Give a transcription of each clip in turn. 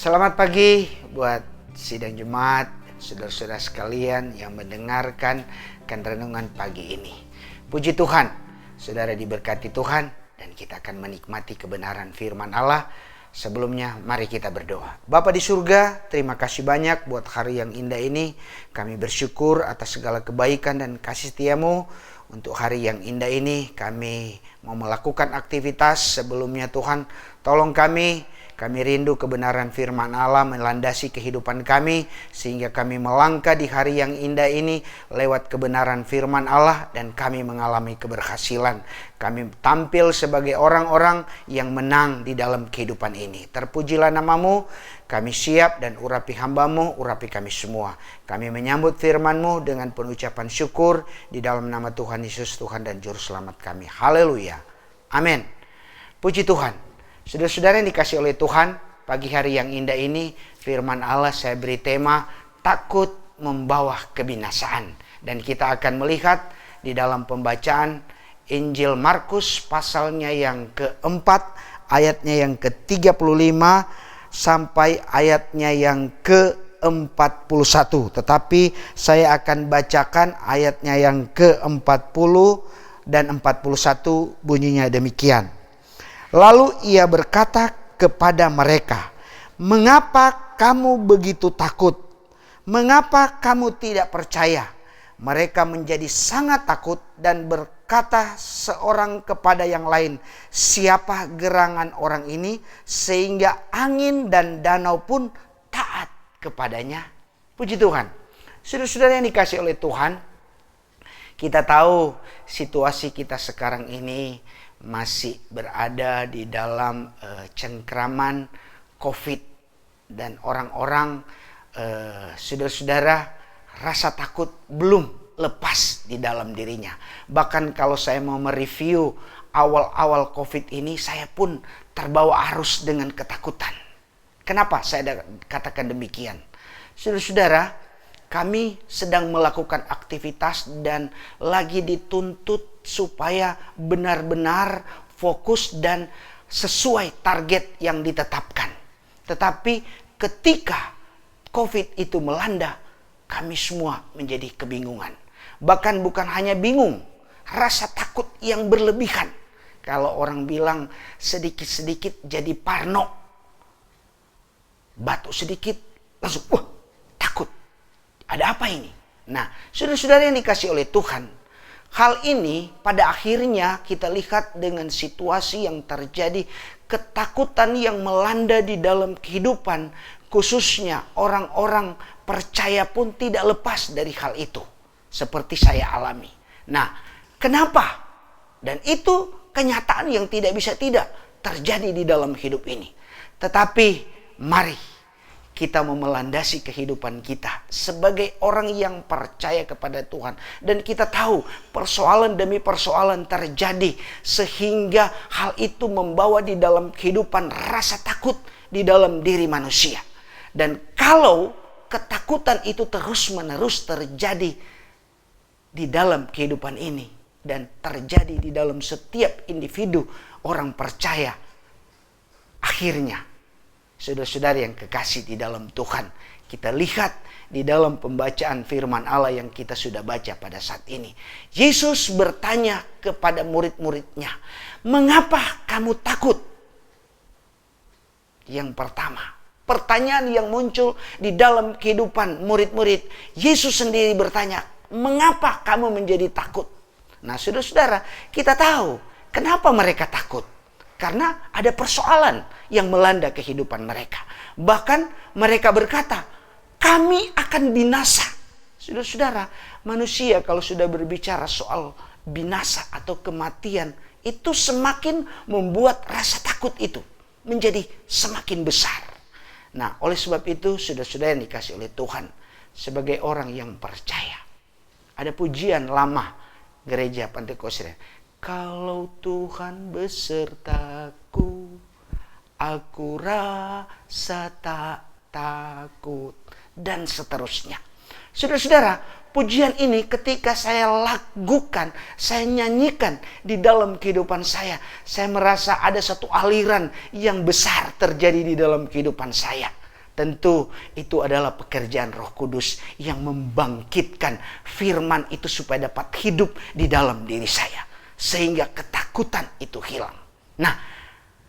Selamat pagi buat sidang Jumat, saudara-saudara sekalian yang mendengarkan renungan pagi ini. Puji Tuhan, saudara diberkati Tuhan dan kita akan menikmati kebenaran firman Allah. Sebelumnya mari kita berdoa. Bapa di surga, terima kasih banyak buat hari yang indah ini. Kami bersyukur atas segala kebaikan dan kasih setiamu. Untuk hari yang indah ini kami mau melakukan aktivitas. Sebelumnya Tuhan, tolong kami rindu kebenaran firman Allah melandasi kehidupan kami, sehingga kami melangkah di hari yang indah ini lewat kebenaran firman Allah dan kami mengalami keberhasilan. Kami tampil sebagai orang-orang yang menang di dalam kehidupan ini. Terpujilah namamu, kami siap dan urapi hambamu, urapi kami semua. Kami menyambut firman-Mu dengan penucapan syukur di dalam nama Tuhan Yesus, Tuhan dan Juru Selamat kami. Haleluya. Amin. Puji Tuhan. Saudara-saudara yang dikasih oleh Tuhan, pagi hari yang indah ini firman Allah saya beri tema takut membawa kebinasaan. Dan kita akan melihat di dalam pembacaan Injil Markus pasalnya yang keempat, ayatnya yang ke-35 sampai ayatnya yang ke-41. Tetapi saya akan bacakan ayatnya yang ke-40 dan 41, bunyinya demikian. Lalu ia berkata kepada mereka, "Mengapa kamu begitu takut? Mengapa kamu tidak percaya?" Mereka menjadi sangat takut dan berkata seorang kepada yang lain, "Siapa gerangan orang ini sehingga angin dan danau pun taat kepadanya?" Puji Tuhan. Saudara-saudara yang dikasih oleh Tuhan, kita tahu situasi kita sekarang ini masih berada di dalam cengkraman COVID. Dan orang-orang, saudara-saudara, rasa takut belum lepas di dalam dirinya. Bahkan kalau saya mau mereview awal-awal COVID ini, saya pun terbawa arus dengan ketakutan. Kenapa saya katakan demikian? Saudara-saudara, kami sedang melakukan aktivitas dan lagi dituntut supaya benar-benar fokus dan sesuai target yang ditetapkan. Tetapi ketika COVID itu melanda, kami semua menjadi kebingungan. Bahkan bukan hanya bingung, rasa takut yang berlebihan. Kalau orang bilang sedikit-sedikit jadi parno. Batuk sedikit, langsung takut. Ada apa ini? Nah, saudara-saudara yang dikasih oleh Tuhan, hal ini pada akhirnya kita lihat dengan situasi yang terjadi, ketakutan yang melanda di dalam kehidupan, khususnya orang-orang percaya pun tidak lepas dari hal itu. Seperti saya alami. Nah, kenapa? Dan itu kenyataan yang tidak bisa tidak terjadi di dalam hidup ini. Tetapi mari kita mau melandasi kehidupan kita sebagai orang yang percaya kepada Tuhan. Dan kita tahu persoalan demi persoalan terjadi, sehingga hal itu membawa di dalam kehidupan rasa takut di dalam diri manusia. Dan kalau ketakutan itu terus-menerus terjadi di dalam kehidupan ini dan terjadi di dalam setiap individu orang percaya, akhirnya saudara-saudara yang kekasih di dalam Tuhan, kita lihat di dalam pembacaan firman Allah yang kita sudah baca pada saat ini. Yesus bertanya kepada murid-muridnya, "Mengapa kamu takut?" Yang pertama, pertanyaan yang muncul di dalam kehidupan murid-murid. Yesus sendiri bertanya, "Mengapa kamu menjadi takut?" Nah, saudara-saudara, kita tahu kenapa mereka takut. Karena ada persoalan yang melanda kehidupan mereka. Bahkan mereka berkata, "Kami akan binasa." Saudara-saudara, manusia kalau sudah berbicara soal binasa atau kematian, itu semakin membuat rasa takut itu menjadi semakin besar. Nah, oleh sebab itu, saudara-saudara yang dikasih oleh Tuhan, sebagai orang yang percaya, ada pujian lama gereja Pentakosta. Kalau Tuhan besertaku, aku rasa tak takut. Dan seterusnya. Saudara-saudara, pujian ini ketika saya lakukan, saya nyanyikan di dalam kehidupan saya merasa ada satu aliran yang besar terjadi di dalam kehidupan saya. Tentu itu adalah pekerjaan Roh Kudus yang membangkitkan firman itu supaya dapat hidup di dalam diri saya. Sehingga ketakutan itu hilang. Nah,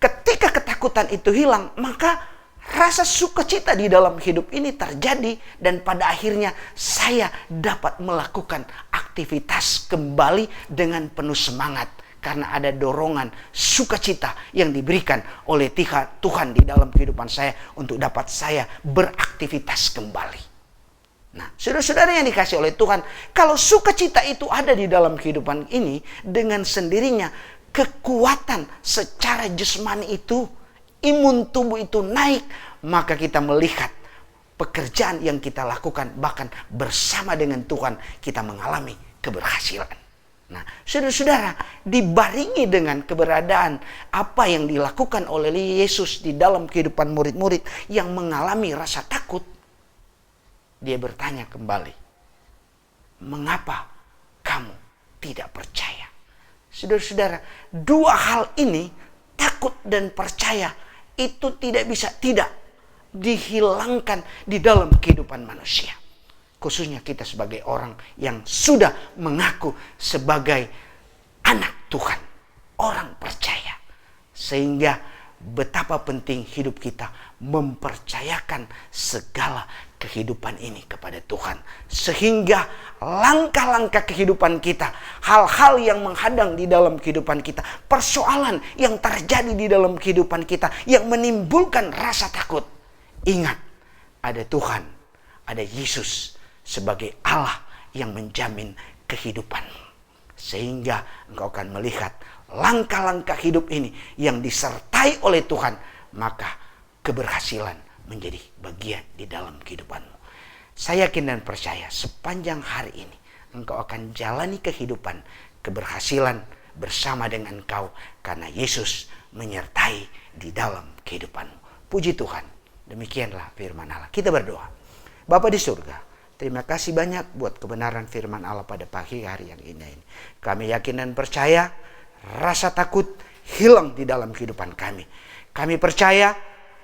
ketika ketakutan itu hilang, maka rasa sukacita di dalam hidup ini terjadi. Dan pada akhirnya saya dapat melakukan aktivitas kembali dengan penuh semangat. Karena ada dorongan sukacita yang diberikan oleh Tuhan di dalam kehidupan saya untuk dapat saya beraktivitas kembali. Nah, saudara-saudara yang dikasih oleh Tuhan, kalau sukacita itu ada di dalam kehidupan ini, dengan sendirinya kekuatan secara jasmani itu, imun tubuh itu naik, maka kita melihat pekerjaan yang kita lakukan, bahkan bersama dengan Tuhan, kita mengalami keberhasilan. Nah, saudara-saudara, dibaringi dengan keberadaan apa yang dilakukan oleh Yesus di dalam kehidupan murid-murid yang mengalami rasa takut, dia bertanya kembali, mengapa kamu tidak percaya? Saudara-saudara, dua hal ini, takut dan percaya, itu tidak bisa tidak dihilangkan di dalam kehidupan manusia. Khususnya kita sebagai orang yang sudah mengaku sebagai anak Tuhan, orang percaya. Sehingga betapa penting hidup kita mempercayakan segala kehidupan ini kepada Tuhan. Sehingga langkah-langkah kehidupan kita, hal-hal yang menghadang di dalam kehidupan kita, persoalan yang terjadi di dalam kehidupan kita yang menimbulkan rasa takut. Ingat, ada Tuhan, ada Yesus sebagai Allah yang menjamin kehidupanmu. Sehingga engkau akan melihat langkah-langkah hidup ini yang disertai oleh Tuhan, maka keberhasilan menjadi bagian di dalam kehidupanmu. Saya yakin dan percaya sepanjang hari ini engkau akan jalani kehidupan keberhasilan bersama dengan engkau, karena Yesus menyertai di dalam kehidupanmu. Puji Tuhan. Demikianlah firman Allah. Kita berdoa. Bapa di surga, terima kasih banyak buat kebenaran firman Allah pada pagi hari yang indah ini. Kami yakin dan percaya rasa takut hilang di dalam kehidupan kami. Kami percaya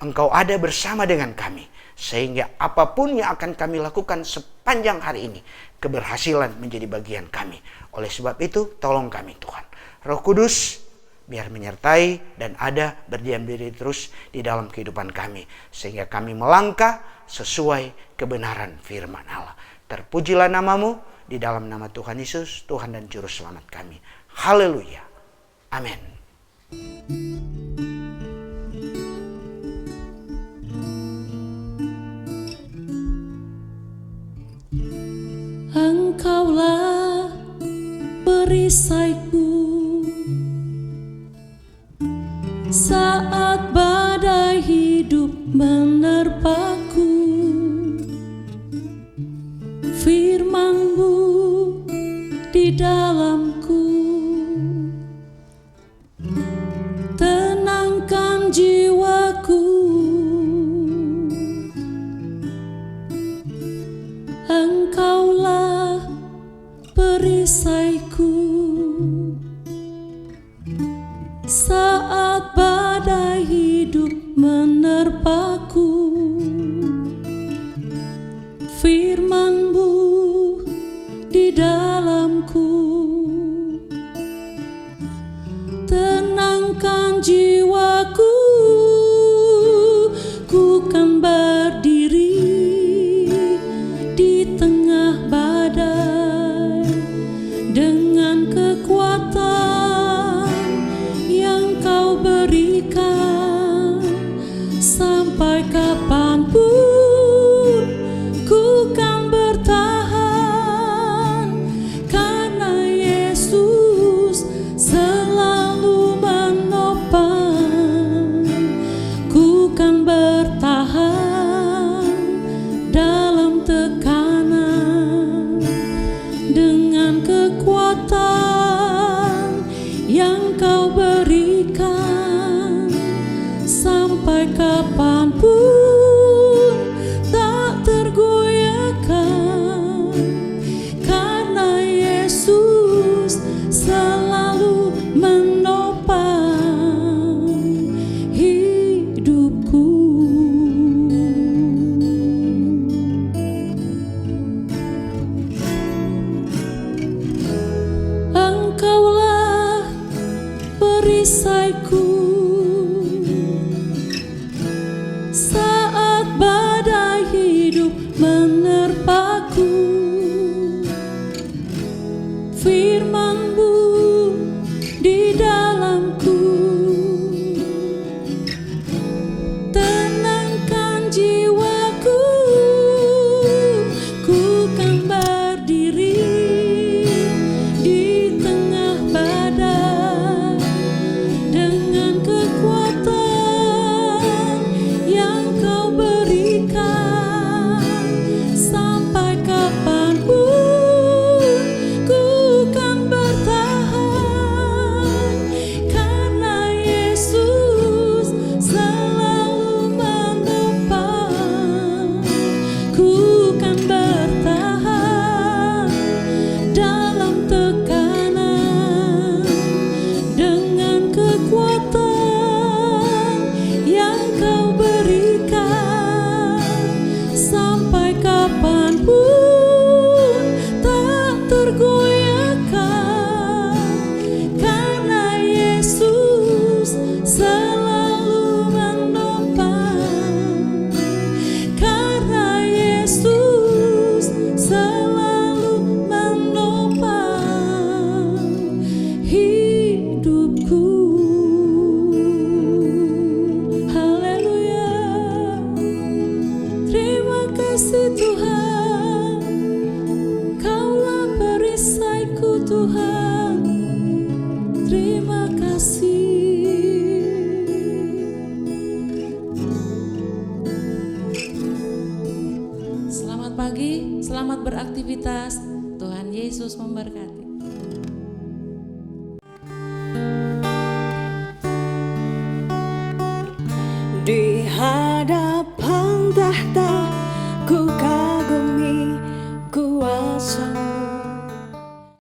Engkau ada bersama dengan kami. Sehingga apapun yang akan kami lakukan sepanjang hari ini, keberhasilan menjadi bagian kami. Oleh sebab itu, tolong kami Tuhan. Roh Kudus, biar menyertai dan ada berdiam diri terus di dalam kehidupan kami. Sehingga kami melangkah sesuai kebenaran firman Allah. Terpujilah namamu di dalam nama Tuhan Yesus, Tuhan dan Juru Selamat kami. Haleluya. Amin. Engkaulah perisaiku saat badai hidup menerpaku. Firman-Mu di dalamku tenangkan jiwaku. Engkaulah perisaiku saat badai hidup menerpaku. Firman-Mu di dalamku tenangkan jiwaku. Ku kan berdiri di tengah badai dengan kekuatan yang Kau berikan. Sampai kapanpun ku kan bertahan, karena Yesus selalu menopang. perisaiku saat badai hidup menerpaku. Firman-Mu di dalamku tenangkan jiwaku. Ku kan berdiri di tengah badai dengan kekuatan yang Kau berikan. Sampai kapanpun ku kan bertahan, karena Yesus selalu menopang. Ku kan bertahan dalam tekanan dengan kekuatan yang Kau berikan. Sampai kapanpun tak tergoyahkan, karena Yesus selalu menopang. Karena Yesus selalu menopang hidupku. Haleluya. Terima kasih Tuhan, Kaulah perisaiku Tuhan. Terima kasih. Selamat pagi, selamat beraktivitas. Tuhan Yesus memberkati. Di hadapan tahta ku